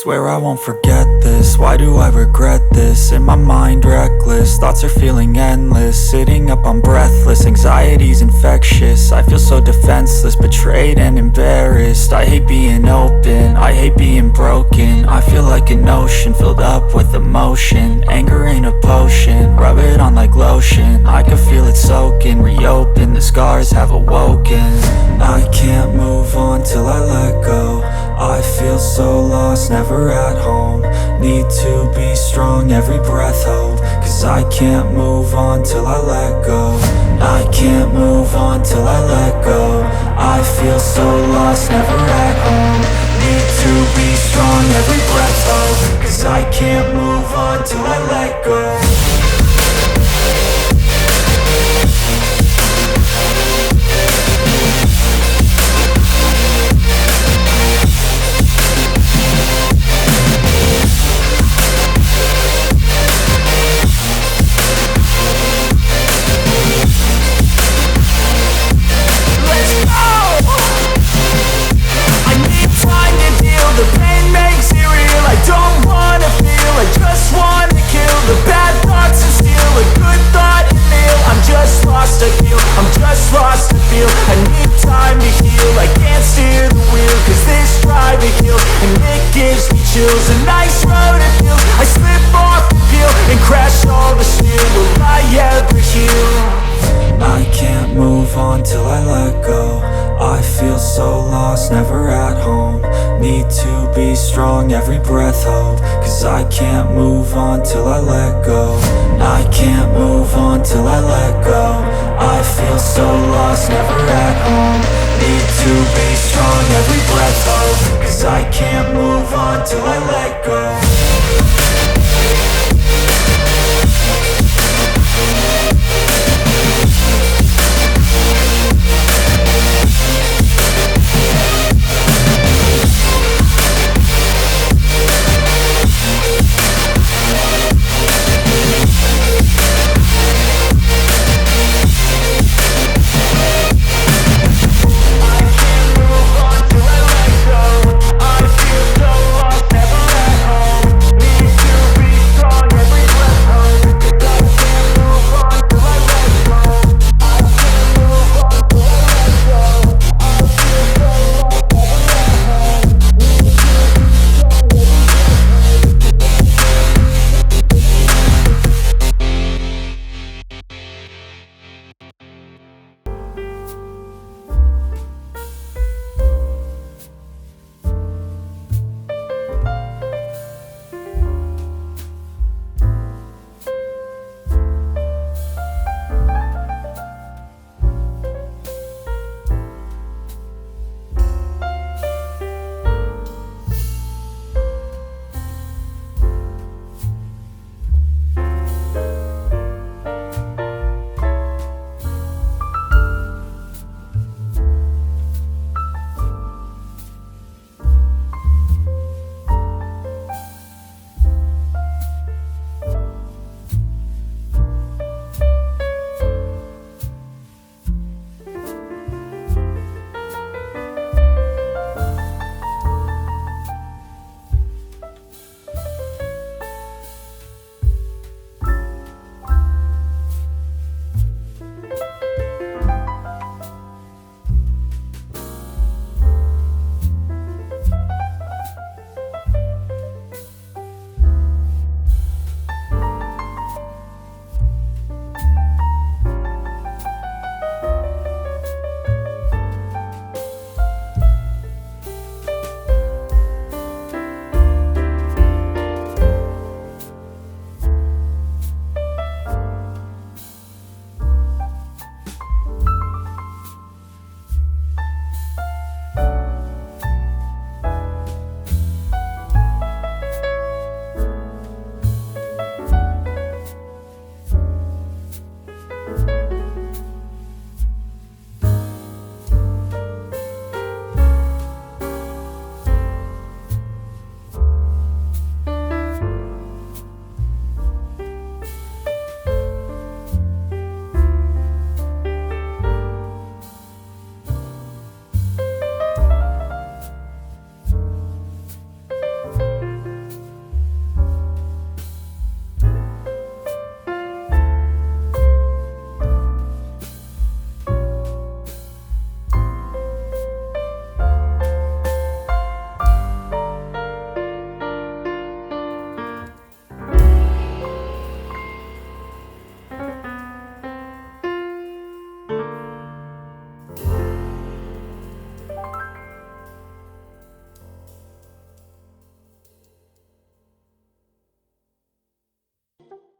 Swear I won't forget this, why do I regret this? In my mind reckless, thoughts are feeling endless. Sitting up, I'm breathless, anxiety's infectious. I feel so defenseless, betrayed and embarrassed. I hate being open, I hate being broken. I feel like an ocean filled up with emotion. Anger ain't a potion, rub it on like lotion. I can feel it soaking, reopen, the scars have awoken. I can't move on till I let go. I feel so lost, never at home. Need to be strong, every breath hope. Cause I can't move on till I let go. I can't move on till I let go. I feel so lost, never at home. Need to be strong, every breath hope. Cause I can't move on till I let go. The pain makes it real, I don't wanna feel, I just wanna kill the bad thoughts and steal a good thought and feel. I'm just lost, I feel, I'm just lost, I feel. I need time to heal, I can't steer the wheel. Cause this drive it kills, and it gives me chills. A nice road it feels, I slip off the peel and crash all the steel. Will I ever heal? I can't move on till I let go. I feel so lost, never at home. Need to be strong, every breath hope. Cause I can't move on till I let go. I can't move on till I let go. I feel so lost, never at home. Need to be strong, every breath hope. Cause I can't move on till I let go.